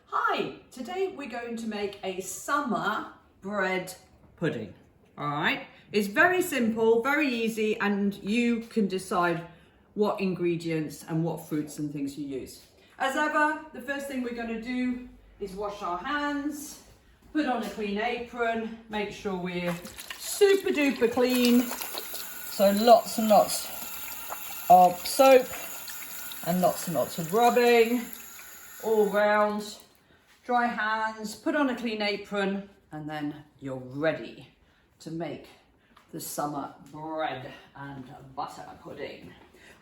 Hi, today we're going to make a summer bread pudding. All right, it's very simple, very easy, and you can decide what ingredients and what fruits and things you use. As ever, the first thing we're going to do is wash our hands, put on a clean apron, make sure we're super duper clean. So lots and lots of soap and lots of rubbing all round. Dry hands, put on a clean apron, and then you're ready to make the summer bread and butter pudding.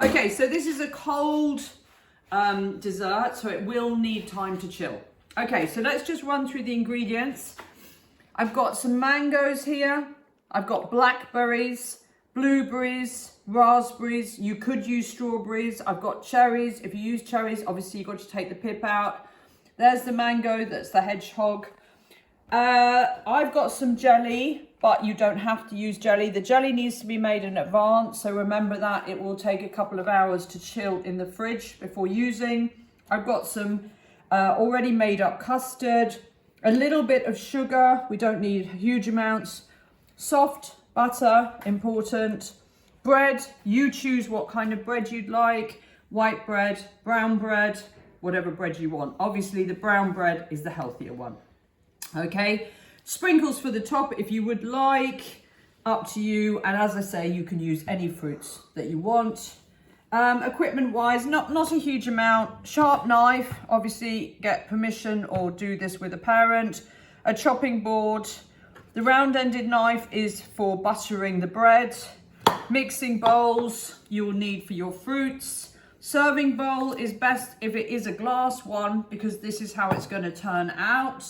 Okay, so this is a cold dessert, so it will need time to chill. Okay, so let's just run through the ingredients. I've got some mangoes here. I've got blackberries, blueberries, raspberries. You could use strawberries. I've got cherries. If you use cherries, obviously you've got to take the pip out. There's the mango, that's the hedgehog. I've got some jelly, but you don't have to use jelly. The jelly needs to be made in advance, so remember that it will take a couple of hours to chill in the fridge before using. I've got some already made up custard, a little bit of sugar, we don't need huge amounts, soft butter, important, bread, you choose what kind of bread you'd like, white bread, brown bread, whatever bread you want. Obviously the brown bread is the healthier one. Okay, sprinkles for the top if you would like, up to you. And as I say, you can use any fruits that you want. Equipment wise, not a huge amount. Sharp knife, obviously get permission or do this with a parent. A chopping board. The round ended knife is for buttering the bread. Mixing bowls you'll need for your fruits. Serving bowl is best if it is a glass one, because this is how it's going to turn out.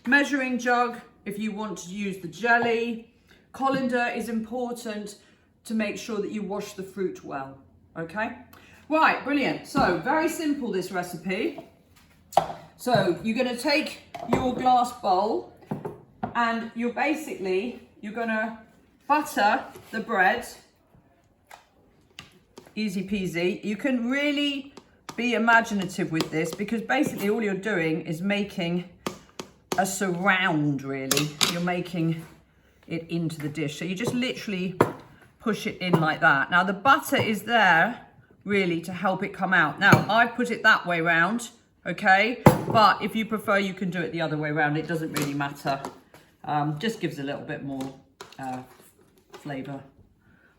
Measuring jug if you want to use the jelly. Colander is important to make sure that you wash the fruit well. Okay, right, brilliant. So very simple, this recipe. So you're going to take your glass bowl and you're going to butter the bread. Easy peasy. You can really be imaginative with this, because basically all you're doing is making a surround, really. You're making it into the dish. So you just literally push it in like that. Now the butter is there really to help it come out. Now I've put it that way round, okay? But if you prefer, you can do it the other way around. It doesn't really matter. Just gives a little bit more flavor.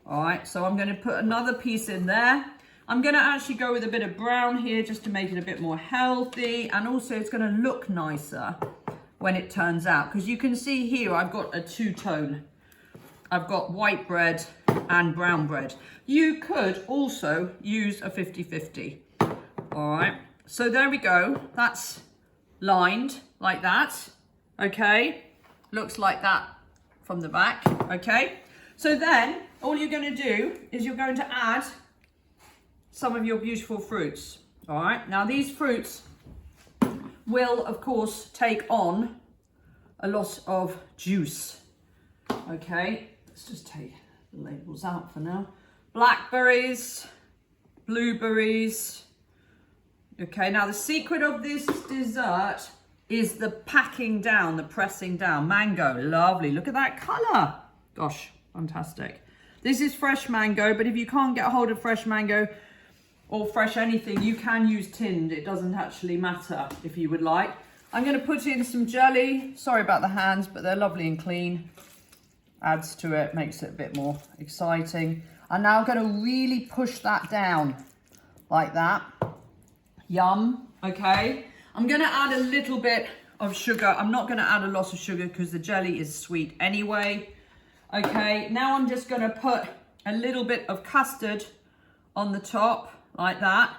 All right, so I'm going to put another piece in there. I'm going to actually go with a bit of brown here just to make it a bit more healthy, and also it's going to look nicer when it turns out, because you can see here I've got a two-tone. I've got white bread and brown bread. You could also use a 50-50. All right, so there we go. That's lined like that. Okay, looks like that from the back. Okay, so then all you're going to do is you're going to add some of your beautiful fruits. All right, now these fruits will of course take on a lot of juice. Okay, let's just take the labels out for now. Blackberries, blueberries. Okay, now the secret of this dessert is the packing down, the pressing down. Mango, lovely, look at that color. Gosh, fantastic. This is fresh mango, but if you can't get a hold of fresh mango or fresh anything, you can use tinned. It doesn't actually matter if you would like. I'm going to put in some jelly. Sorry about the hands, but they're lovely and clean. Adds to it, makes it a bit more exciting. And now I'm going to really push that down like that. Yum, okay. I'm going to add a little bit of sugar. I'm not going to add a lot of sugar because the jelly is sweet anyway. Okay, now I'm just going to put a little bit of custard on the top like that.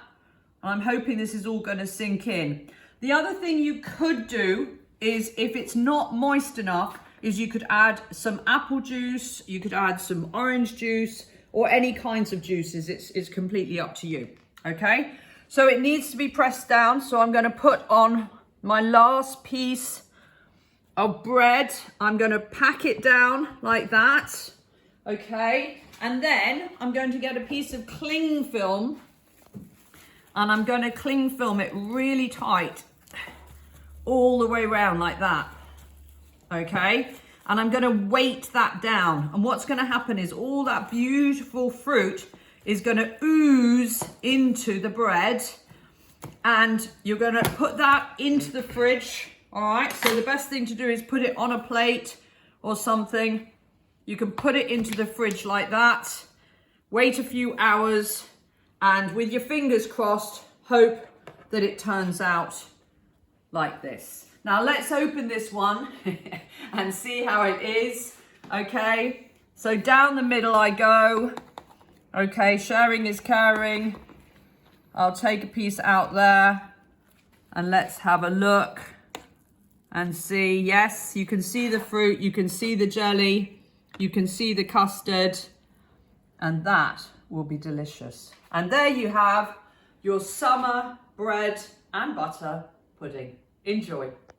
And I'm hoping this is all going to sink in. The other thing you could do is, if it's not moist enough, is you could add some apple juice, you could add some orange juice, or any kinds of juices. It's completely up to you. Okay, so it needs to be pressed down. So I'm going to put on my last piece of bread. I'm going to pack it down like that. Okay, and then I'm going to get a piece of cling film, and I'm going to cling film it really tight all the way around like that. Okay, and I'm going to weight that down, and what's going to happen is all that beautiful fruit is going to ooze into the bread, and you're going to put that into the fridge. All right, so the best thing to do is put it on a plate or something. You can put it into the fridge like that, wait a few hours, and with your fingers crossed, hope that it turns out like this. Now let's open this one and see how it is. Okay, so down the middle I go. Okay, sharing is caring. I'll take a piece out there and let's have a look and see. Yes, you can see the fruit, you can see the jelly, you can see the custard, and that will be delicious. And there you have your summer bread and butter pudding. Enjoy.